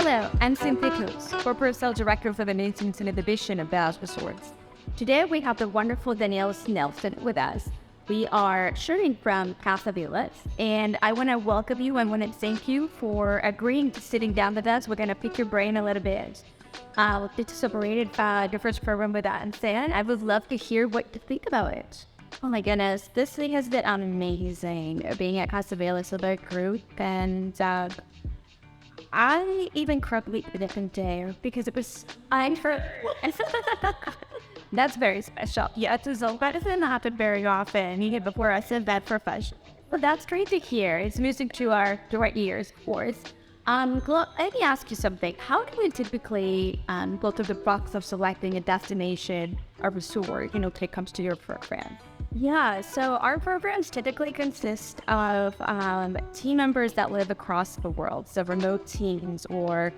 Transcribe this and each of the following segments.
Hello, I'm Cynthia, Corporate Sales Director for the Nations and Division of Velas Resorts. Today we have the wonderful Danielle Snelson with us. We are shooting from Casa Velas, and I want to welcome you. I want to thank you for agreeing to sitting down with us. We're going to pick your brain a little bit. It's separated the first program with that, and I would love to hear what you think about it. Oh my goodness, this thing has been amazing being at Casa Velas with our group, and I even cried a different day because it was That's very special. Yeah, that doesn't happen very often. Even before I said that profession. But that's great to hear. It's music to our ears, of course. Let me ask you something. How do we typically go through the process of selecting a destination or resort, when it comes to your program? Yeah, so our programs typically consist of team members that live across the world, so remote teams or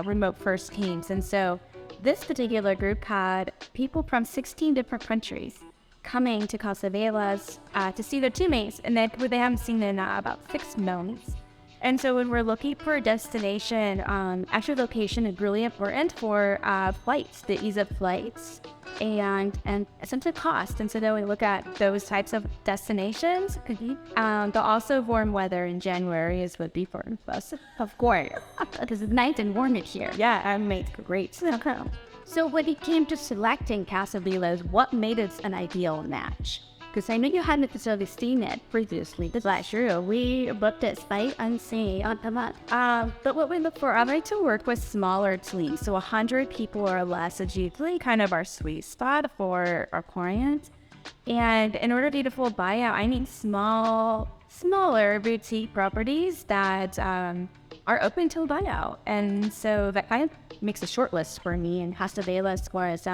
remote first teams. And so this particular group had people from 16 different countries coming to Casa Velas to see their teammates, and they haven't seen in about 6 months. And so when we're looking for a destination, actually location is really important for flights, the ease of flights, and essentially cost. And so then we look at those types of destinations. But also warm weather in January is would be for us, of course, because it's nice and warm in here. Yeah, and it's great. So when it came to selecting Casa Velas, what made it an ideal match? Because I know you hadn't necessarily seen it previously. That's true. We booked it sight unseen on the month. But what we look for, I like to work with smaller teams. So 100 people or less is usually kind of our sweet spot for our clients. And in order to get a full buyout, I need smaller boutique properties that are open to a buyout. And so that kind of makes a short list for me. And Casa Velas was,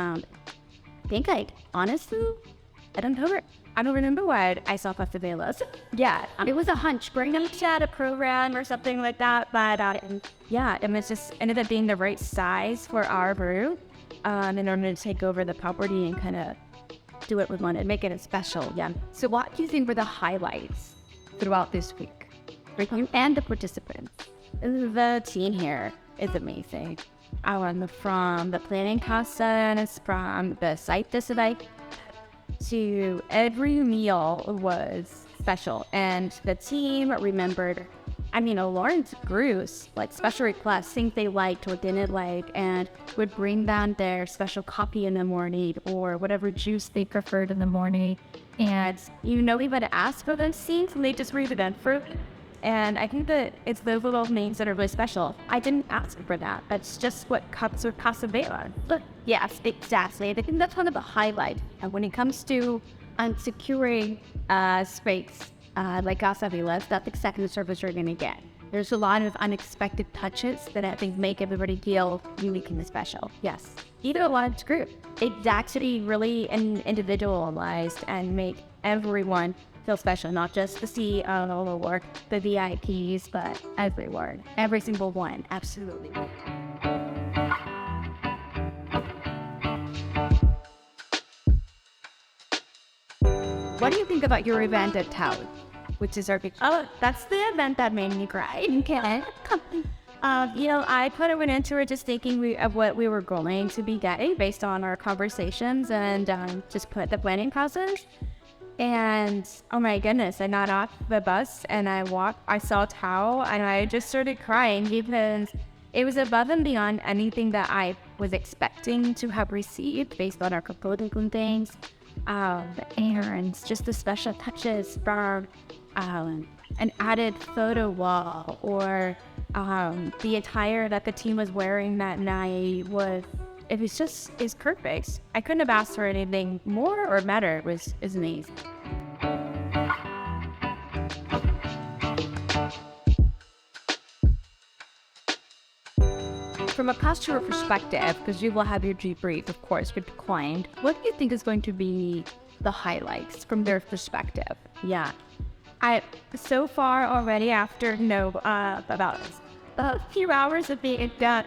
I don't remember what I saw Casa Velas. Yeah, it was a hunch. Bring them to a program or something like that. But it was just ended up being the right size for our group in order to take over the property and kind of do what we wanted, make it special. Yeah. So what do you think were the highlights throughout this week? And the participants. The team here is amazing. From the planning process, from the site visit to every meal was special, and the team remembered. Lawrence Bruce, special requests, things they liked or didn't like, and would bring down their special coffee in the morning or whatever juice they preferred in the morning. And we would ask for those things, and they just read it in fruit. And I think that it's those little things that are really special. I didn't ask for that. That's just what comes with Casa Velas. But yes, exactly. I think that's one of the highlights. And when it comes to securing space like Casa Velas, that's exactly the service you're going to get. There's a lot of unexpected touches that I think make everybody feel unique and special. Yes. Either a large group. It's actually really individualized and make everyone feel special, not just the CEO or the VIPs, but everyone, every single one, absolutely. What do you think about your event at Tao, which is our big? Oh, that's the event that made me cry. Okay. I kind of went into it just thinking of what we were going to be getting based on our conversations and just put the planning process. And oh my goodness, I got off the bus and I saw Tao and I just started crying because it was above and beyond anything that I was expecting to have received based on our components and things. The errands, just the special touches from an added photo wall or the attire that the team was wearing that night it's perfect. I couldn't have asked for anything more or better. It was amazing. From a customer perspective, because you will have your debrief, of course, with the client, what do you think is going to be the highlights from their perspective? Yeah. So far already, after about a few hours of being done,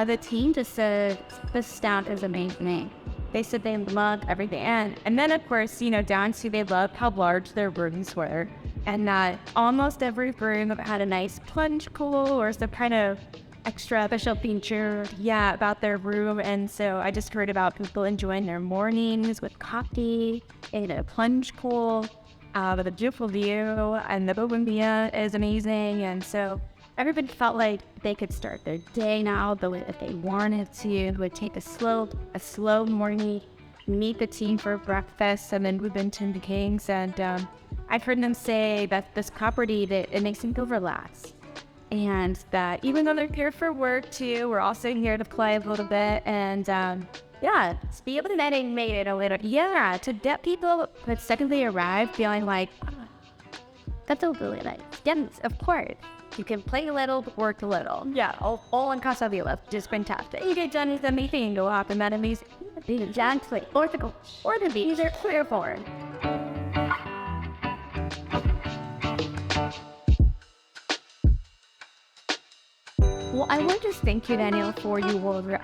the team just said the staff is amazing. They said they loved everything. And then, of course, down to they loved how large their rooms were. And almost every room had a nice plunge pool or some kind of extra special feature, about their room. And so I just heard about people enjoying their mornings with coffee in a plunge pool with a beautiful view, and the bougainvillea is amazing. And so everybody felt like they could start their day now the way that they wanted to. Would take a slow morning, meet the team for breakfast, and then move into the Kings. And I've heard them say that this property, that it makes them feel relaxed. And that even though they're here for work too, we're also here to play a little bit. And to be able to made it a little, to get people that secondly arrive feeling like, that's a really nice. Yes, of course. You can play a little, work a little. Yeah, all in Casa Velas, just fantastic. You get done with the meeting, go up and that amazing. Exactly. Or the beach, they're clear for. Well, I want to thank you, Danielle, for your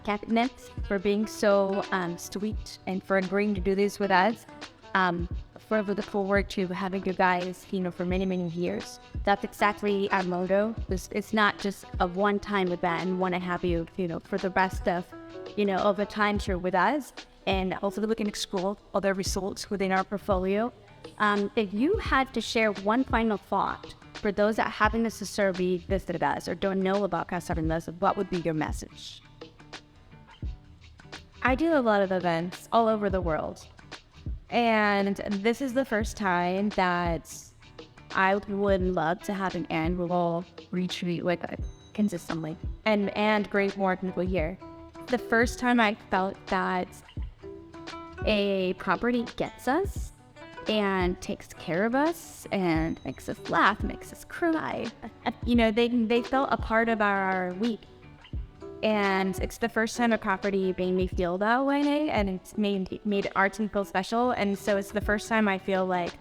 kindness, for being so sweet, and for agreeing to do this with us. Forever look forward to having you guys, for many, many years. That's exactly our motto. It's not just a one-time event and want to have you, for the rest of, of the time here with us. And also we can explore other results within our portfolio. If you had to share one final thought for those that haven't necessarily visited us or don't know about Casa Velas, what would be your message? I do a lot of events all over the world. And this is the first time that I would love to have an annual retreat with it consistently and great more people here. The first time I felt that a property gets us and takes care of us and makes us laugh, makes us cry. They felt a part of our week. And it's the first time a property made me feel that way, and it's made our team feel special. And so it's the first time I feel like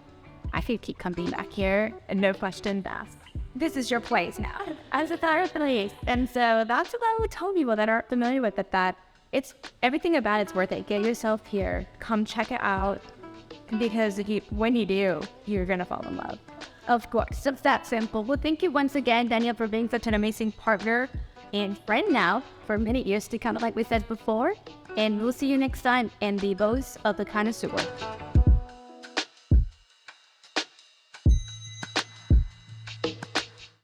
I could keep coming back here and no questions asked. This is your place now. As a therapist. And so that's what I would tell people that aren't familiar with it, that it's everything about it's worth it. Get yourself here. Come check it out. Because when you do, you're going to fall in love. Of course. It's that simple. Well, thank you once again, Danielle, for being such an amazing partner and friend now for many years to come, like we said before. And we'll see you next time in the voice of the Connoisseur.